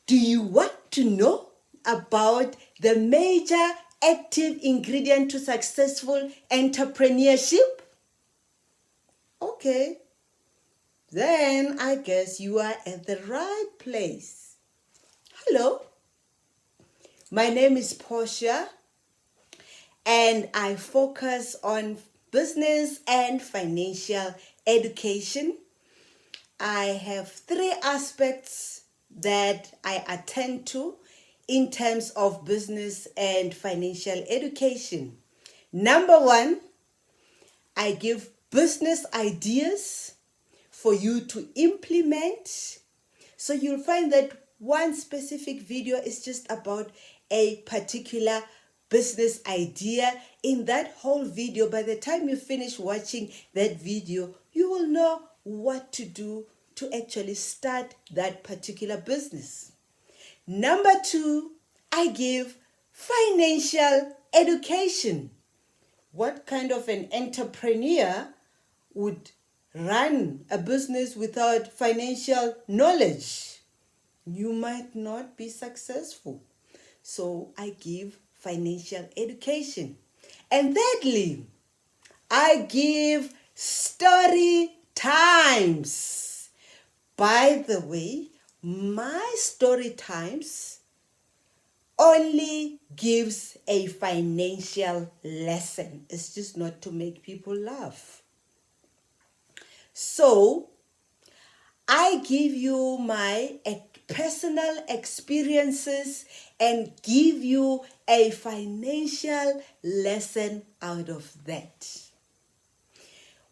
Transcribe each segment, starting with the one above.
Do you want to know about the major active ingredient to successful entrepreneurship? Okay, then I guess you are at the right place. Hello, my name is Portia and I focus on business and financial education. I have three aspects that I attend to in terms of business and financial education. Number one, I give business ideas for you to implement. So you'll find that one specific video is just about a particular business idea. In that whole video, by the time you finish watching that video, you will know what to do to actually start that particular business. Number two, I give financial education. What kind of an entrepreneur would run a business without financial knowledge? You might not be successful. So I give financial education. And thirdly, I give story times. By the way, my story times only gives a financial lesson. It's just not to make people laugh. So I give you my personal experiences and give you a financial lesson out of that.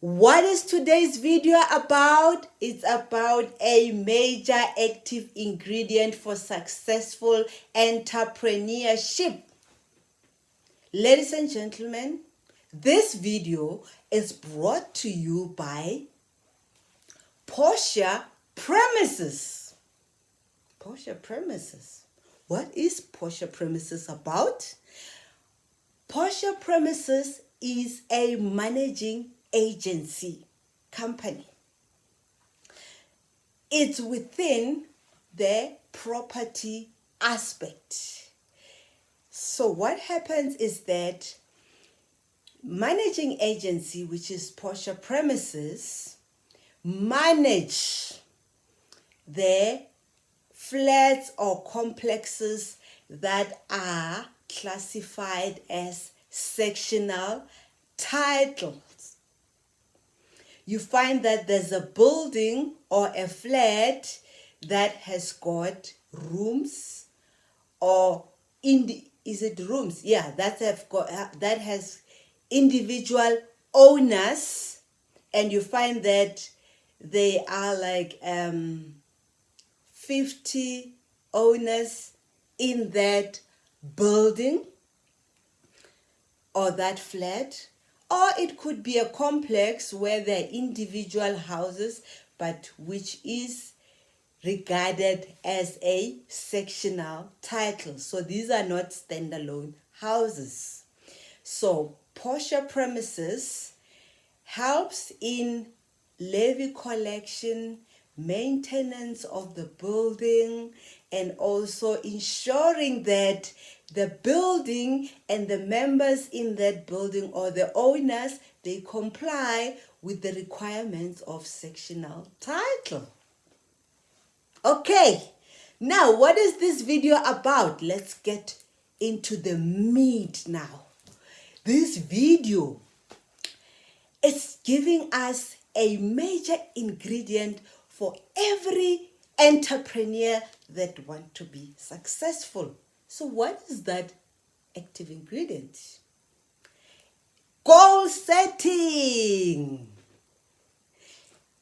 What is today's video about? It's about a major active ingredient for successful entrepreneurship. Ladies and gentlemen, this video is brought to you by Portia Premises. Portia Premises. What is Portia Premises about? Portia Premises is a managing agency company. It's within the property aspect. So what happens is that managing agency, which is Portia Premises, manage the flats or complexes that are classified as sectional titles. You find that there's a building or a flat that has got rooms, or is it rooms? Yeah, that has individual owners, and you find that they are like 50 owners in that building or that flat. Or it could be a complex where there are individual houses, but which is regarded as a sectional title. So these are not standalone houses. So Portia Premises helps in levy collection, maintenance of the building, and also ensuring that the building and the members in that building or the owners, they comply with the requirements of sectional title. Okay, now what is this video about? Let's get into the meat now. This video is giving us a major ingredient for every entrepreneur that want to be successful. So what is that active ingredient? Goal setting.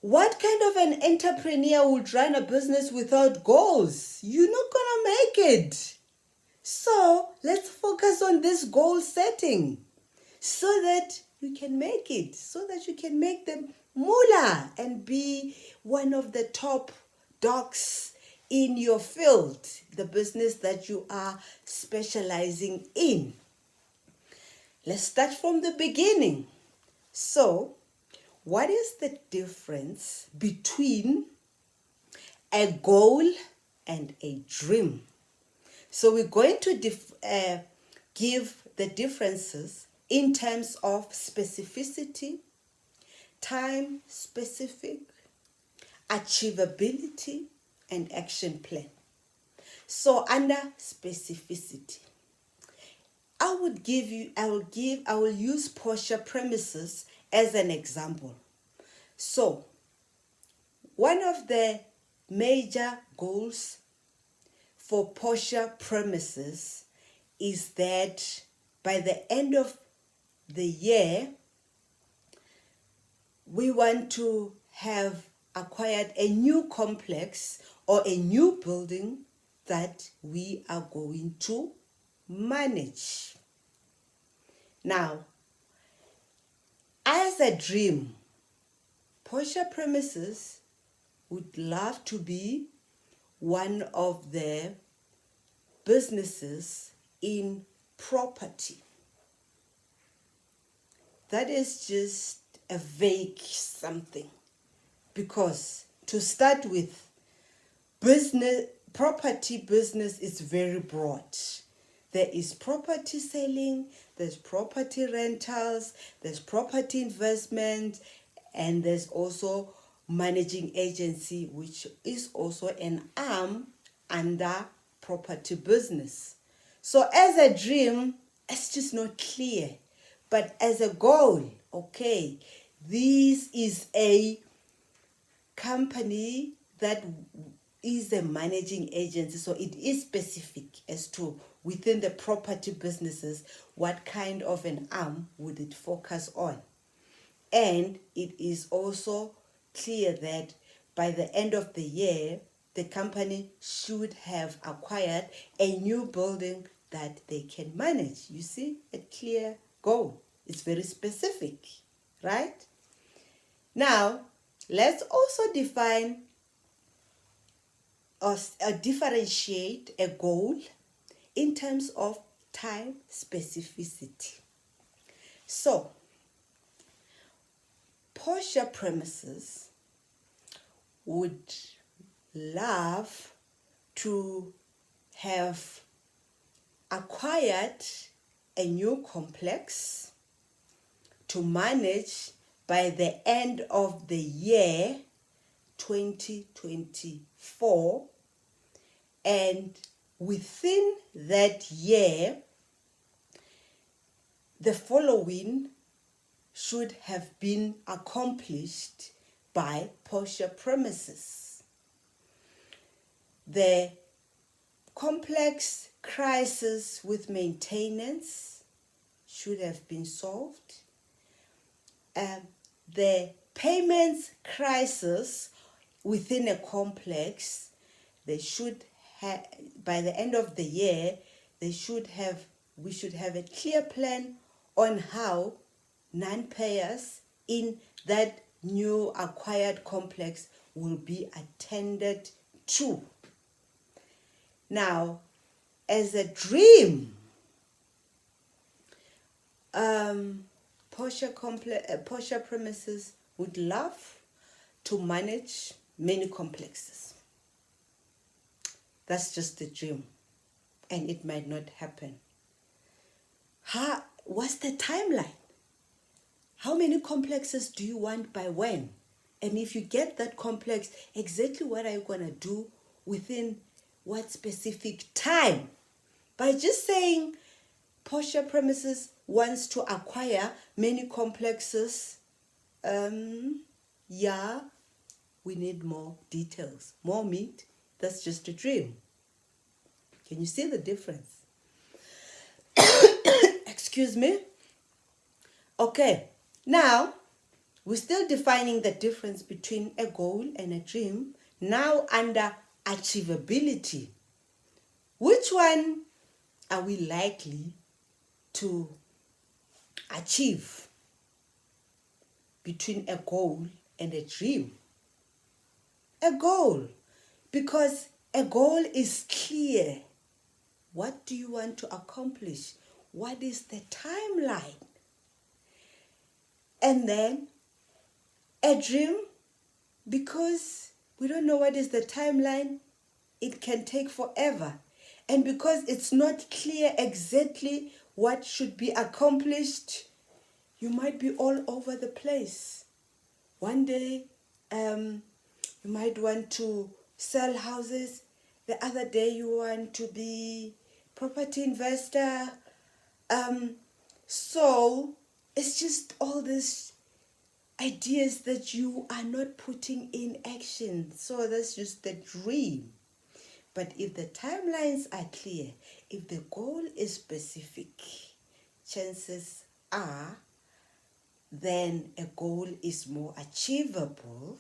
What kind of an entrepreneur would run a business without goals? You're not gonna make it. So let's focus on this goal setting so that you can make it, so that you can make them moolah and be one of the top dogs in your field, the business that you are specializing in. Let's start from the beginning. So, what is the difference between a goal and a dream. So we're going to give the differences in terms of specificity, time specific, achievability, and action plan. So under specificity, I will use Portia premises as an example. So one of the major goals for Portia premises is that by the end of the year, we want to have acquired a new complex or a new building that we are going to manage. Now, as a dream, Portia premises would love to be one of the businesses in property. That is just a vague something, because to start with, property business is very broad. There is property selling, there's property rentals, there's property investment, and there's also managing agency, which is also an arm under property business. So as a dream, it's just not clear. But as a goal, okay, this is a company that is a managing agency, so it is specific as to within the property businesses what kind of an arm would it focus on. And it is also clear that by the end of the year, the company should have acquired a new building that they can manage. You see, a clear goal. It's very specific, right? Now, let's also define or differentiate a goal in terms of time specificity. So, Portia premises would love to have acquired a new complex to manage by the end of the year 2024, and within that year the following should have been accomplished by Portia premises. The complex crisis with maintenance should have been solved. The payments crisis within a complex, they should have, by the end of the year, we should have a clear plan on how non-payers in that new acquired complex will be attended to. Now, as a dream, Portia premises would love to manage many complexes. That's just a dream, and it might not happen. What's the timeline? How many complexes do you want by when? And if you get that complex, exactly what are you going to do within what specific time? By just saying Portia premises wants to acquire many complexes, we need more details, more meat. That's just a dream. Can you see the difference? Excuse me. Okay, now we're still defining the difference between a goal and a dream. Now under achievability, which one are we likely to achieve between a goal and a dream? A goal, because a goal is clear. What do you want to accomplish? What is the timeline? And then a dream, because we don't know what is the timeline, it can take forever. And because it's not clear exactly what should be accomplished, you might be all over the place. One day, you might want to sell houses. The other day, you want to be property investor. So it's just all these ideas that you are not putting in action. So that's just the dream. But if the timelines are clear, if the goal is specific, chances are then a goal is more achievable.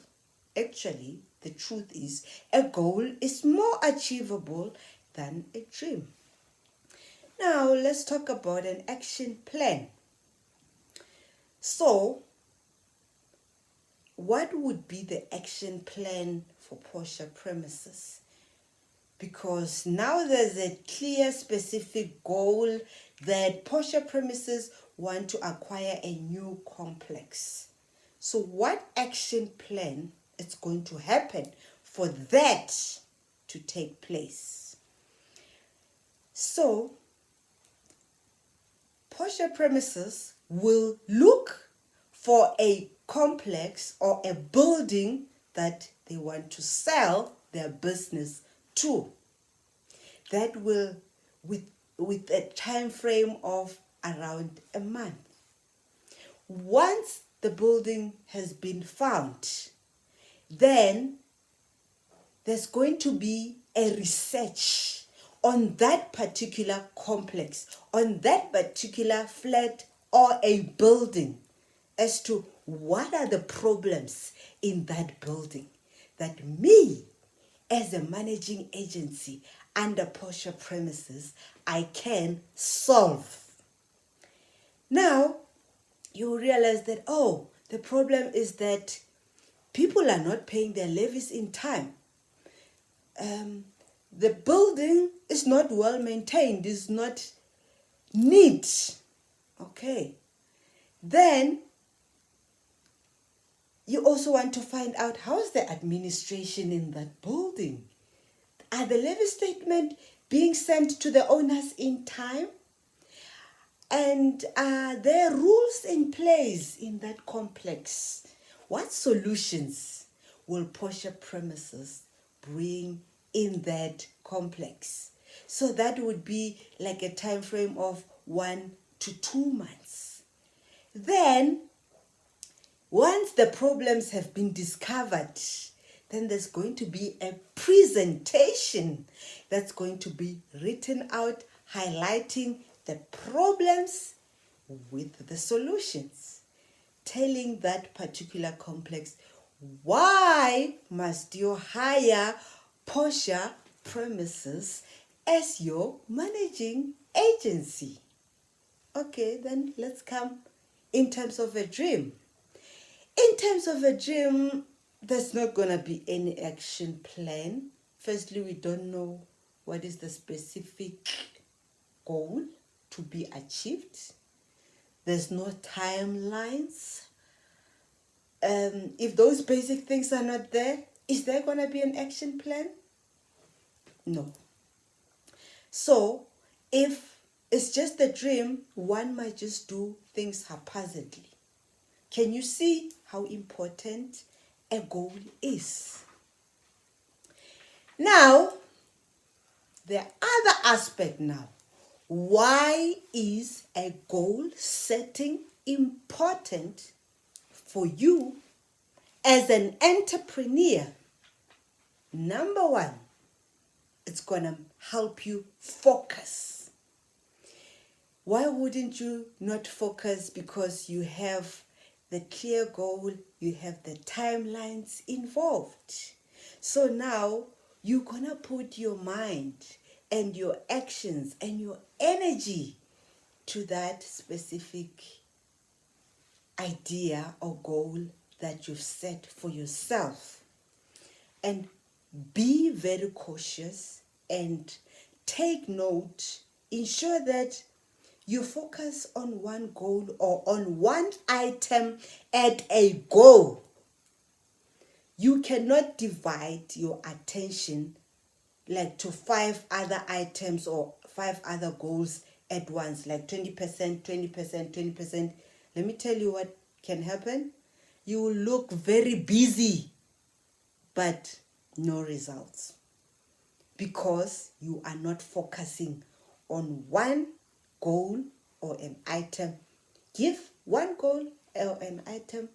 Actually, the truth is a goal is more achievable than a dream. Now, let's talk about an action plan. So, what would be the action plan for Portia Premises? Because now there's a clear, specific goal that Portia Premises want to acquire a new complex. So what action plan is going to happen for that to take place? So Portia Premises will look for a complex or a building that they want to sell their business to. That will, with a time frame of around a month. Once the building has been found, then there's going to be a research on that particular complex, on that particular flat or a building, as to what are the problems in that building that me, as a managing agency under Portia Premises, I can solve. Now, you realize that, the problem is that people are not paying their levies in time. The building is not well maintained, is not neat. Okay. Then you also want to find out how's the administration in that building. Are the levy statement being sent to the owners in time? And are there rules in place in that complex? What solutions will Portia Premises bring in that complex? So that would be like a time frame of 1 to 2 months. Then, once the problems have been discovered, then there's going to be a presentation that's going to be written out, highlighting the problems with the solutions, telling that particular complex why must you hire Portia Premises as your managing agency. Okay, then let's come in terms of a dream. In terms of a dream, there's not going to be any action plan. Firstly, we don't know what is the specific goal to be achieved. There's no timelines. If those basic things are not there, is there going to be an action plan? No. So, if it's just a dream, one might just do things haphazardly. Can you see how important a goal is? Now, the other aspect now. Why is a goal setting important for you as an entrepreneur? Number one, it's going to help you focus. Why wouldn't you not focus? Because you have the clear goal, you have the timelines involved. So now you're going to put your mind and your actions and your energy to that specific idea or goal that you've set for yourself. And be very cautious and take note. Ensure that you focus on one goal or on one item at a go. You cannot divide your attention like to 5 other items or 5 other goals at once, like 20%, 20%, 20%. Let me tell you what can happen. You will look very busy, but no results, because you are not focusing on one goal or an item. Give one goal or an item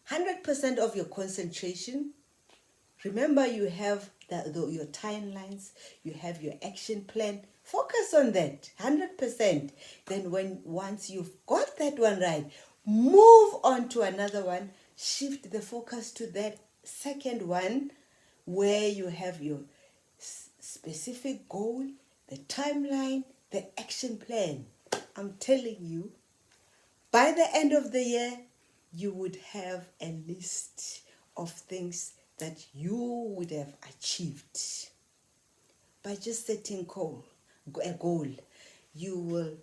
100% of your concentration. Remember, you have your timelines, you have your action plan. Focus on that 100%. Then once you've got that one right, move on to another one. Shift the focus to that second one, where you have your specific goal, the timeline, the action plan. I'm telling you, by the end of the year, you would have a list of things that you would have achieved. By just setting a goal, you will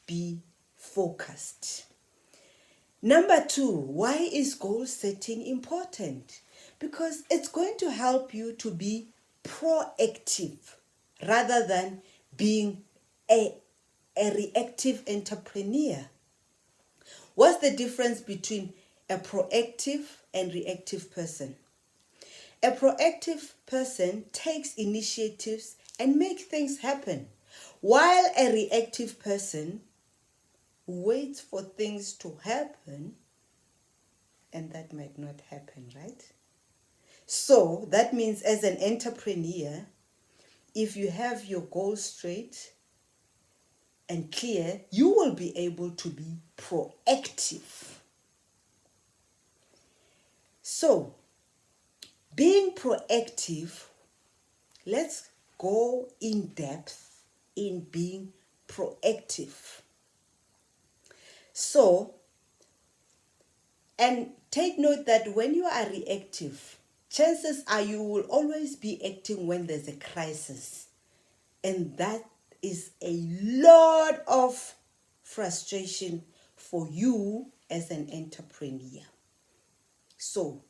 be focused. Number 2, why is goal setting important? Because it's going to help you to be proactive rather than being a reactive entrepreneur. What's the difference between a proactive and reactive person? A proactive person takes initiatives and makes things happen, while a reactive person waits for things to happen, and that might not happen, right? So that means, as an entrepreneur, if you have your goals straight and clear, you will be able to be proactive. So, being proactive, let's go in depth in being proactive. So, and take note that when you are reactive, chances are you will always be acting when there's a crisis. And that is a lot of frustration for you as an entrepreneur. So,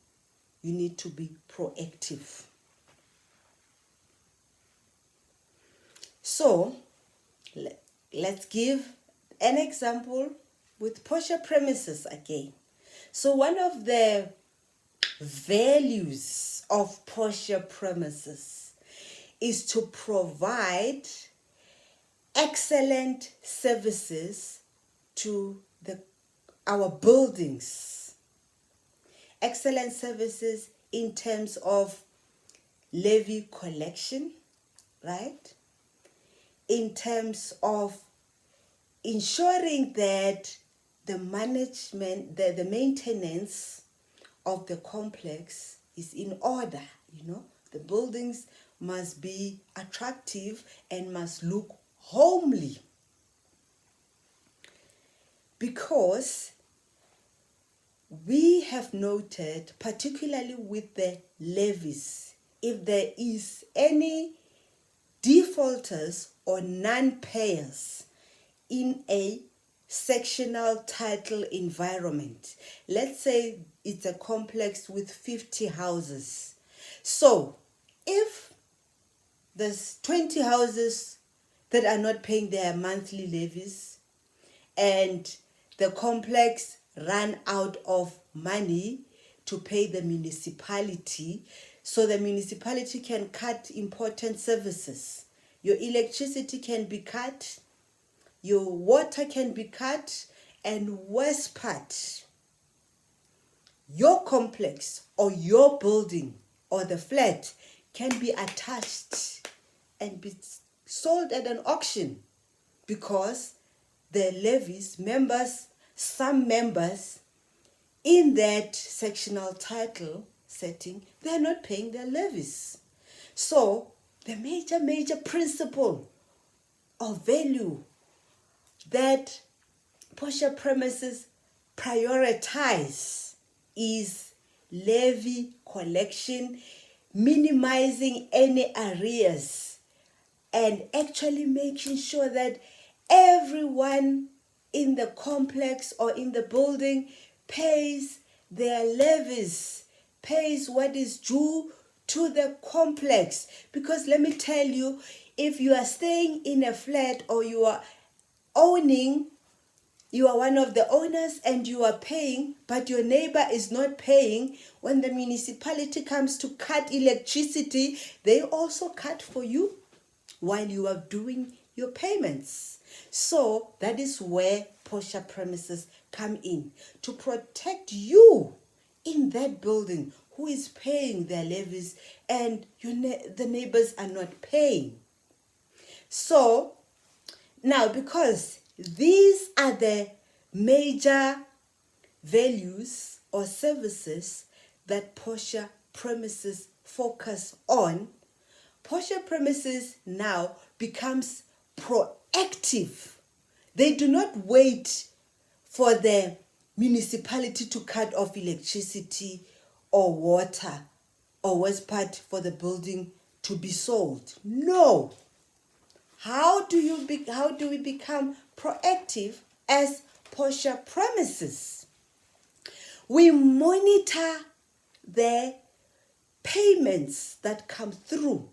you need to be proactive. So, let's give an example with Portia Premises again. So, one of the values of Portia Premises is to provide excellent services to our buildings. Excellent services in terms of levy collection, right? In terms of ensuring that the management, the maintenance of the complex is in order. The buildings must be attractive and must look homely. Because we have noted, particularly with the levies, if there is any defaulters or non-payers in a sectional title environment, let's say it's a complex with 50 houses. So if there's 20 houses that are not paying their monthly levies, and the complex ran out of money to pay the municipality, so the municipality can cut important services. Your electricity can be cut, your water can be cut, and worst part, your complex or your building or the flat can be attached and be sold at an auction, because the levies, some members in that sectional title setting, they're not paying their levies. So the major principle of value that Portia Premises prioritize is levy collection, minimizing any arrears, and actually making sure that everyone in the complex or in the building pays their levies, pays what is due to the complex. Because let me tell you, if you are staying in a flat or you are one of the owners and you are paying, but your neighbor is not paying, when the municipality comes to cut electricity, they also cut for you while you are doing your payments. So that is where posher premises come in, to protect you in that building who is paying their levies and the neighbors are not paying. So now, because these are the major values or services that posher premises focus on, posher premises now becomes proactive. They do not wait for the municipality to cut off electricity or water or worst part for the building to be sold. No. How do we become proactive as posher premises? We monitor the payments that come through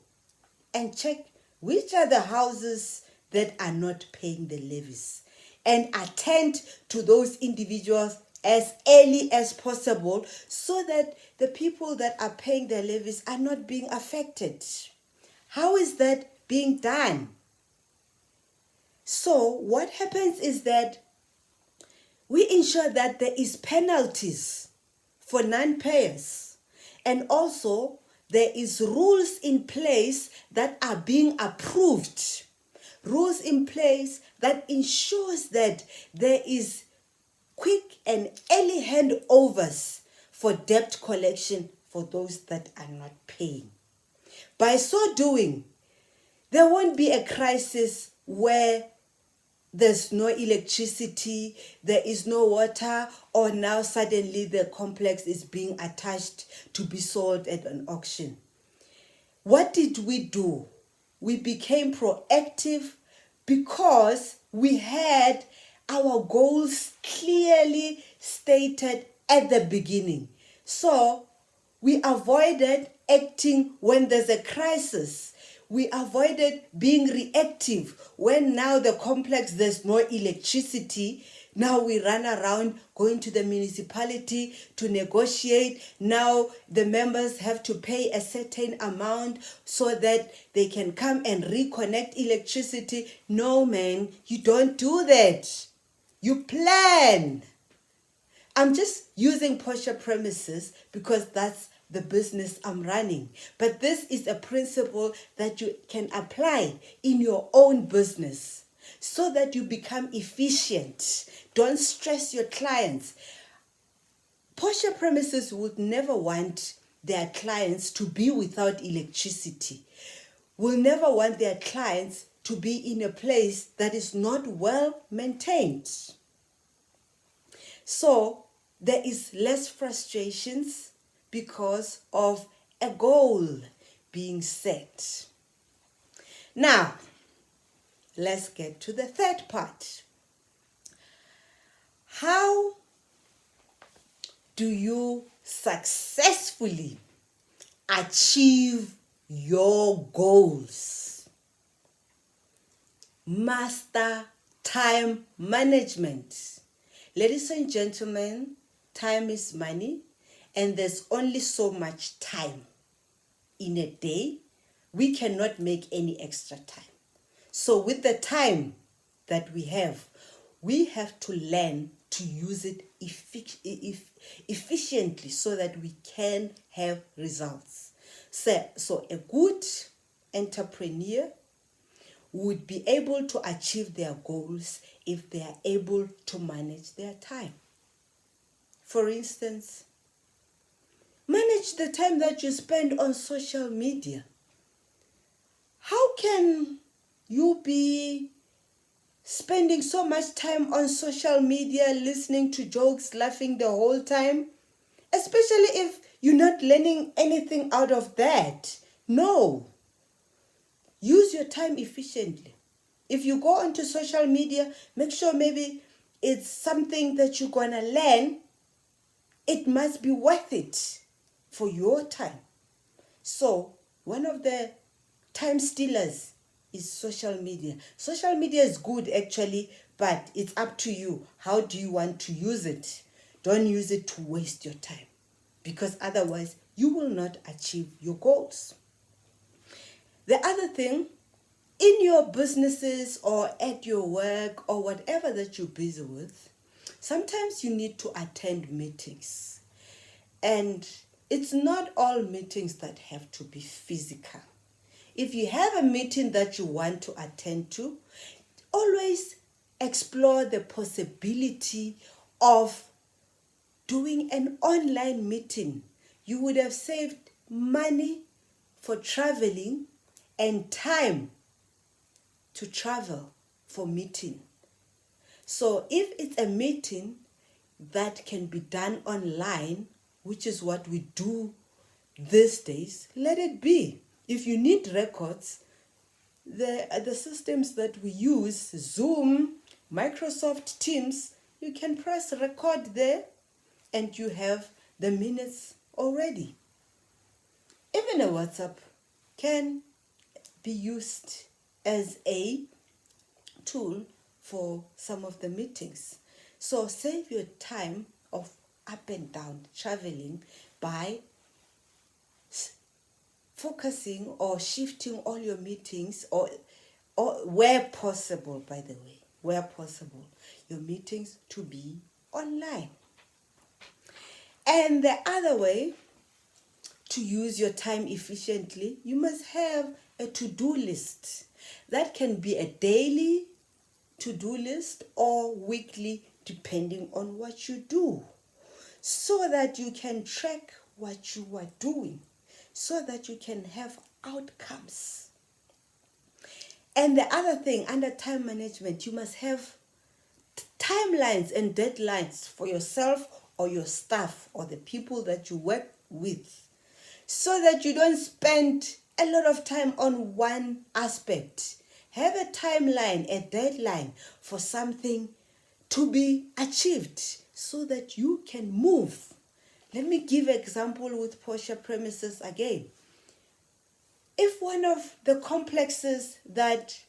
and check which are the houses that are not paying the levies and attend to those individuals as early as possible so that the people that are paying their levies are not being affected. How is that being done? So what happens is that we ensure that there is penalties for non-payers, and also there is rules in place that are being approved. Rules in place that ensures that there is quick and early handovers for debt collection for those that are not paying. By so doing, there won't be a crisis where there's no electricity, there is no water, or now suddenly the complex is being attached to be sold at an auction. What did we do? We became proactive because we had our goals clearly stated at the beginning. So we avoided acting when there's a crisis. We avoided being reactive when now the complex there's no electricity. Now we run around going to the municipality to negotiate. Now the members have to pay a certain amount so that they can come and reconnect electricity. No, man, you don't do that. You plan. I'm just using posher premises because that's the business I'm running. But this is a principle that you can apply in your own business so that you become efficient. Don't stress your clients. Posher premises would never want their clients to be without electricity. Will never want their clients to be in a place that is not well maintained. So there is less frustrations because of a goal being set. Now, let's get to the third part. How do you successfully achieve your goals? Master time management. Ladies and gentlemen, time is money, and there's only so much time in a day. We cannot make any extra time. So with the time that we have to learn to use it efficiently so that we can have results. So a good entrepreneur would be able to achieve their goals if they are able to manage their time. For instance, manage the time that you spend on social media. How can you be spending so much time on social media, listening to jokes, laughing the whole time? Especially if you're not learning anything out of that. No. Use your time efficiently. If you go onto social media, make sure maybe it's something that you're going to learn. It must be worth it for your time. So one of the time stealers is social media. Social media is good actually, but it's up to you. How do you want to use it? Don't use it to waste your time, because otherwise you will not achieve your goals. The other thing, in your businesses or at your work or whatever that you're busy with, sometimes you need to attend meetings. And it's not all meetings that have to be physical. If you have a meeting that you want to attend to, always explore the possibility of doing an online meeting. You would have saved money for traveling and time to travel for meeting. So if it's a meeting that can be done online, which is what we do these days, let it be. If you need records, the systems that we use, Zoom, Microsoft Teams, you can press record there and you have the minutes already. Even a WhatsApp can be used as a tool for some of the meetings. So save your time of up and down traveling by focusing or shifting all your meetings, or where possible, by the way, where possible, your meetings to be online. And the other way to use your time efficiently, you must have a to-do list. That can be a daily to-do list or weekly, depending on what you do, so that you can track what you are doing, so that you can have outcomes. And the other thing, under time management, you must have timelines and deadlines for yourself or your staff or the people that you work with, so that you don't spend a lot of time on one aspect. Have a timeline, a deadline for something to be achieved so that you can move. Let me give an example with Portia premises again. If one of the complexes that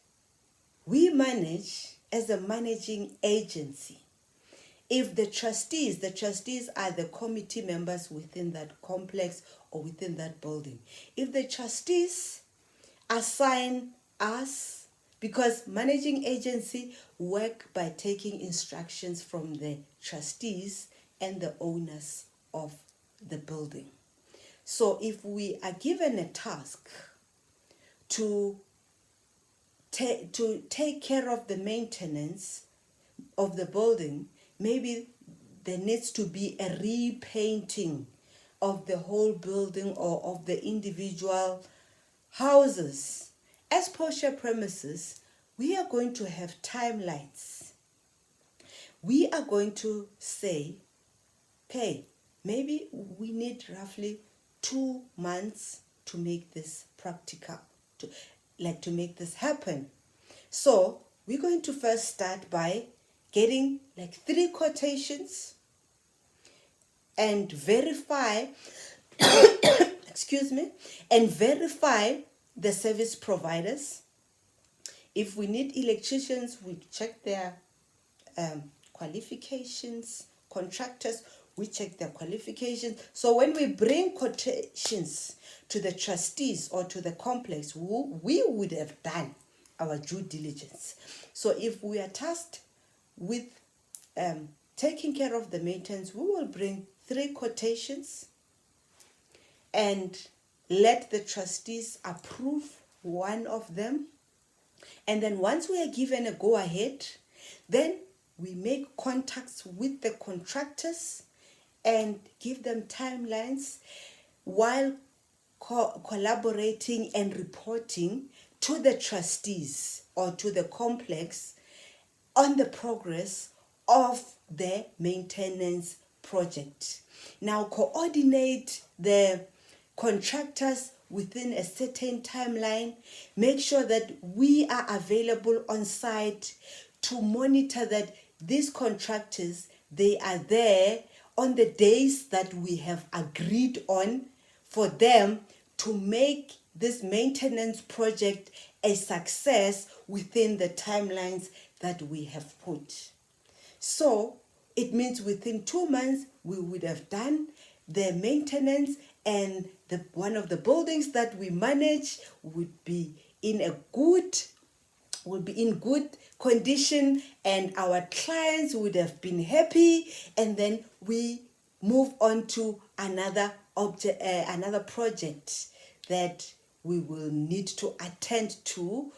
we manage as a managing agency, if the trustees are the committee members within that complex or within that building, if the trustees assign us, because managing agency work by taking instructions from the trustees and the owners of the building. So if we are given a task to take care of the maintenance of the building, maybe there needs to be a repainting of the whole building or of the individual houses. As Portia premises, we are going to have timelines. We are going to say, okay, maybe we need roughly 2 months to make this practical, to make this happen. So we're going to first start by getting 3 quotations and verify excuse me, and verify the service providers. If we need electricians, we check their qualifications. Contractors, we check their qualifications. So when we bring quotations to the trustees or to the complex, we would have done our due diligence. So if we are tasked with taking care of the maintenance, we will bring 3 quotations and let the trustees approve one of them. And then once we are given a go-ahead, then we make contacts with the contractors and give them timelines while collaborating and reporting to the trustees or to the complex on the progress of the maintenance project. Now coordinate the contractors within a certain timeline. Make sure that we are available on site to monitor that these contractors, they are there on the days that we have agreed on for them to make this maintenance project a success within the timelines that we have put. So it means within 2 months we would have done the maintenance, and one of the buildings that we manage would be in good condition, and our clients would have been happy, and then we move on to another project that we will need to attend to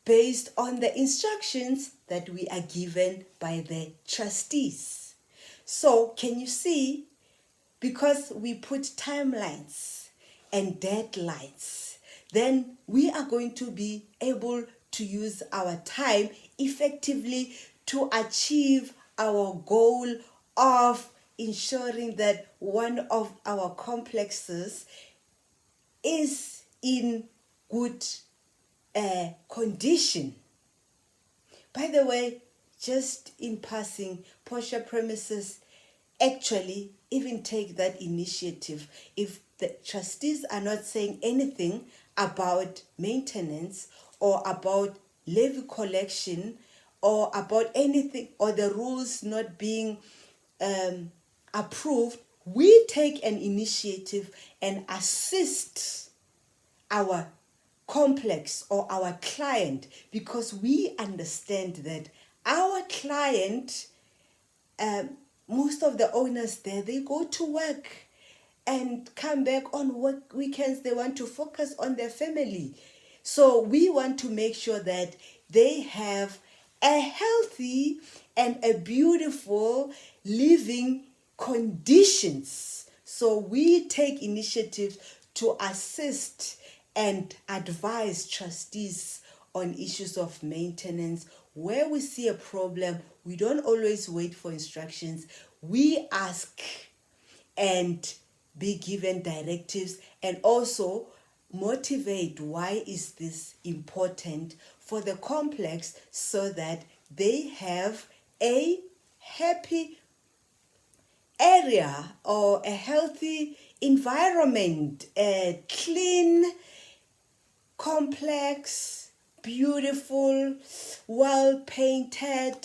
based on the instructions that we are given by the trustees. So can you see, because we put timelines and deadlines, then we are going to be able to use our time effectively to achieve our goal of ensuring that one of our complexes is in good condition. By the way, just in passing, Portia Premises actually even take that initiative. If the trustees are not saying anything about maintenance or about levy collection or about anything, or the rules not being approved, we take an initiative and assist our complex or our client, because we understand that our client, most of the owners there, they go to work and come back on work weekends. They want to focus on their family. So we want to make sure that they have a healthy and a beautiful living conditions. So we take initiatives to assist and advise trustees on issues of maintenance. Where we see a problem, we don't always wait for instructions. We ask and be given directives, and also motivate why is this important for the complex, so that they have a happy area or a healthy environment, a clean complex, beautiful, well painted,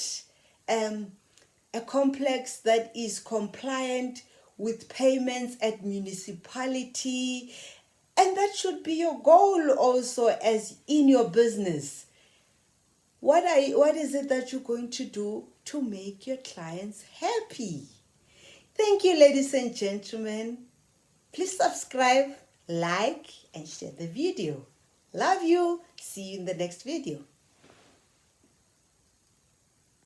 a complex that is compliant with payments at municipality. And that should be your goal also as in your business. What is it that you're going to do to make your clients happy? Thank you, ladies and gentlemen. Please subscribe, like, and share the video. Love you. See you in the next video.